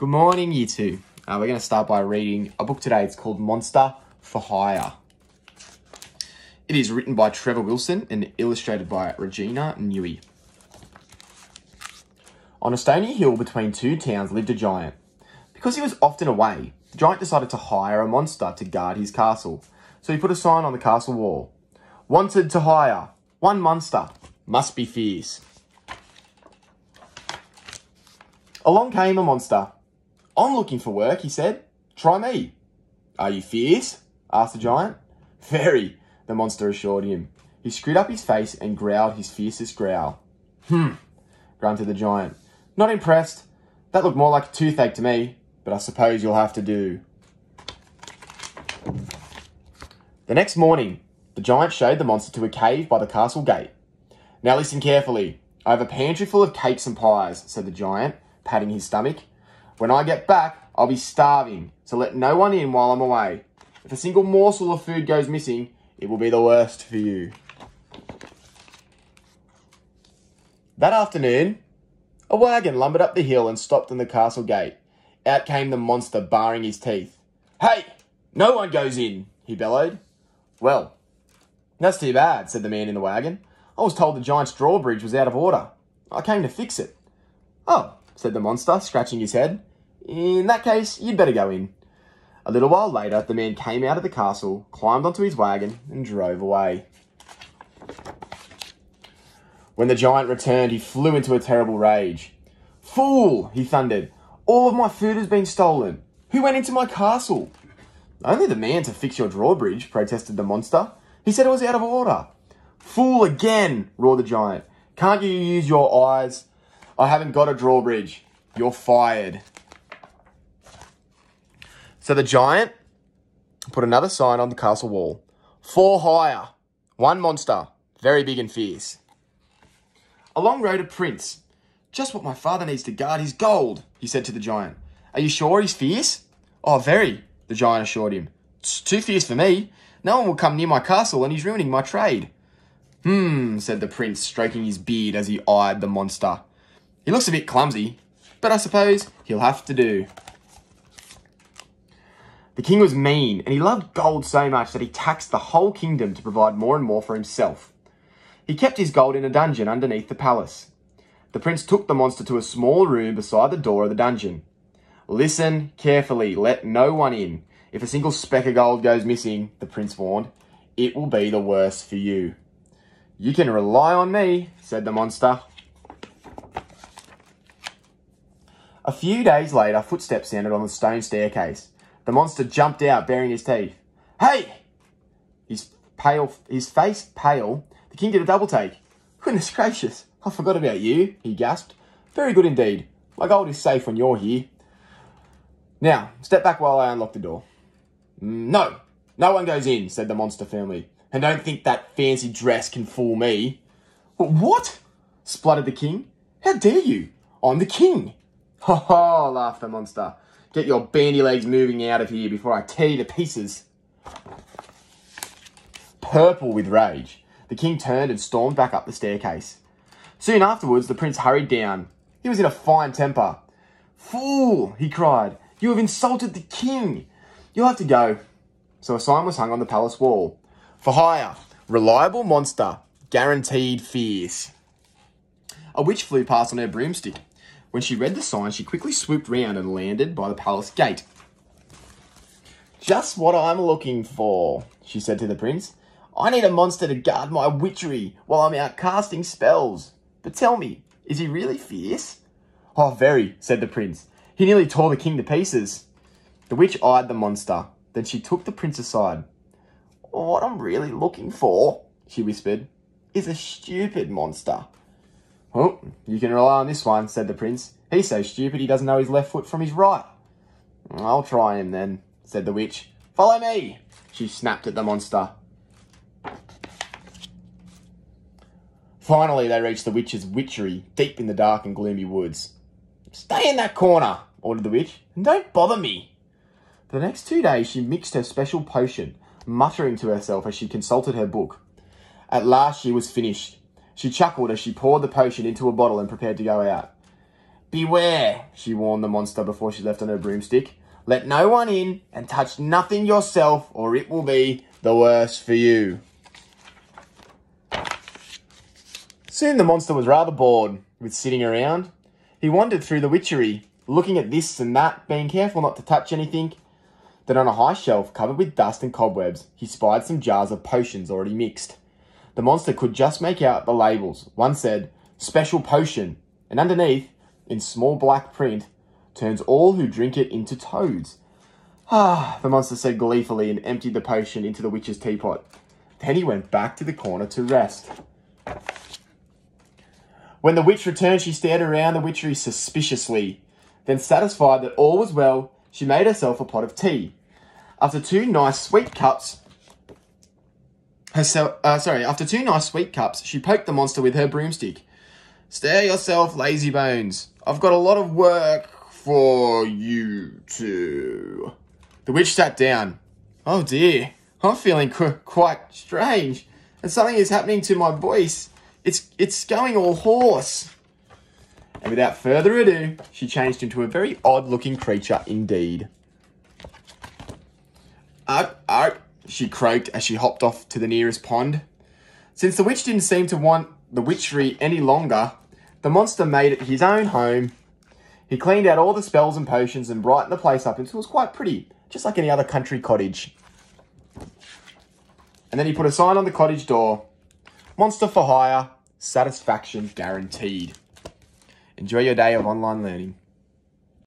Good morning, year two. We're going to start by reading a book today. It's called Monster for Hire. It is written by Trevor Wilson and illustrated by Regina Newey. On a stony hill between two towns lived a giant. Because he was often away, the giant decided to hire a monster to guard his castle. So he put a sign on the castle wall. Wanted to hire. One monster. Must be fierce. Along came a monster. I'm looking for work, he said. Try me. Are you fierce? Asked the giant. Very, the monster assured him. He screwed up his face and growled his fiercest growl. Grunted the giant. Not impressed. That looked more like a toothache to me, but I suppose you'll have to do. The next morning, the giant showed the monster to a cave by the castle gate. Now listen carefully. I have a pantry full of cakes and pies, said the giant, patting his stomach. When I get back, I'll be starving, so let no one in while I'm away. If a single morsel of food goes missing, it will be the worst for you. That afternoon, a wagon lumbered up the hill and stopped in the castle gate. Out came the monster, baring his teeth. Hey, no one goes in, he bellowed. Well, that's too bad, said the man in the wagon. I was told the giant's drawbridge was out of order. I came to fix it. Oh, said the monster, scratching his head. In that case, you'd better go in. A little while later, the man came out of the castle, climbed onto his wagon, and drove away. When the giant returned, he flew into a terrible rage. Fool, he thundered. All of my food has been stolen. Who went into my castle? Only the man to fix your drawbridge, protested the monster. He said it was out of order. Fool again, roared the giant. Can't you use your eyes? I haven't got a drawbridge. You're fired. So the giant put another sign on the castle wall. For hire. One monster. Very big and fierce. Along rode a prince. Just what my father needs to guard his gold, he said to the giant. Are you sure he's fierce? Oh, very, the giant assured him. It's too fierce for me. No one will come near my castle and he's ruining my trade. Said the prince, stroking his beard as he eyed the monster. He looks a bit clumsy, but I suppose he'll have to do. The king was mean, and he loved gold so much that he taxed the whole kingdom to provide more and more for himself. He kept his gold in a dungeon underneath the palace. The prince took the monster to a small room beside the door of the dungeon. Listen carefully, let no one in. If a single speck of gold goes missing, the prince warned, it will be the worst for you. You can rely on me, said the monster. A few days later, footsteps sounded on the stone staircase. The monster jumped out, baring his teeth. Hey! His face pale, the king did a double take. Goodness gracious, I forgot about you, he gasped. Very good indeed. My gold is safe when you're here. Now, step back while I unlock the door. No one goes in, said the monster firmly. And don't think that fancy dress can fool me. What? Spluttered the king. How dare you? I'm the king. Ha ha, laughed the monster. Get your bandy legs moving out of here before I tear you to pieces. Purple with rage, the king turned and stormed back up the staircase. Soon afterwards, the prince hurried down. He was in a fine temper. Fool, he cried. You have insulted the king. You'll have to go. So a sign was hung on the palace wall. For hire, reliable monster, guaranteed fierce. A witch flew past on her broomstick. When she read the sign, she quickly swooped round and landed by the palace gate. Just what I'm looking for, she said to the prince. I need a monster to guard my witchery while I'm out casting spells. But tell me, is he really fierce? Oh, very, said the prince. He nearly tore the king to pieces. The witch eyed the monster. Then she took the prince aside. What I'm really looking for, she whispered, is a stupid monster. Oh, you can rely on this one, said the prince. He's so stupid he doesn't know his left foot from his right. I'll try him then, said the witch. Follow me, she snapped at the monster. Finally, they reached the witch's witchery, deep in the dark and gloomy woods. Stay in that corner, ordered the witch, and don't bother me. For the next 2 days, she mixed her special potion, muttering to herself as she consulted her book. At last, she was finished. She chuckled as she poured the potion into a bottle and prepared to go out. Beware, she warned the monster before she left on her broomstick. Let no one in and touch nothing yourself or it will be the worse for you. Soon the monster was rather bored with sitting around. He wandered through the witchery, looking at this and that, being careful not to touch anything. Then on a high shelf covered with dust and cobwebs, he spied some jars of potions already mixed. The monster could just make out the labels. One said, "Special potion," and underneath, in small black print, "Turns all who drink it into toads." The monster said gleefully and emptied the potion into the witch's teapot. Then he went back to the corner to rest. When the witch returned, she stared around the witchery suspiciously. Then, satisfied that all was well, she made herself a pot of tea. After two nice sweet cups, she poked the monster with her broomstick. "Stir yourself, lazy bones. I've got a lot of work for you two." The witch sat down. "Oh dear, I'm feeling quite strange, and something is happening to my voice. It's going all hoarse." And without further ado, she changed into a very odd-looking creature indeed. "Arp, arp," she croaked as she hopped off to the nearest pond. Since the witch didn't seem to want the witchery any longer, the monster made it his own home. He cleaned out all the spells and potions and brightened the place up until it was quite pretty, just like any other country cottage. And then he put a sign on the cottage door. "Monster for hire, satisfaction guaranteed." Enjoy your day of online learning.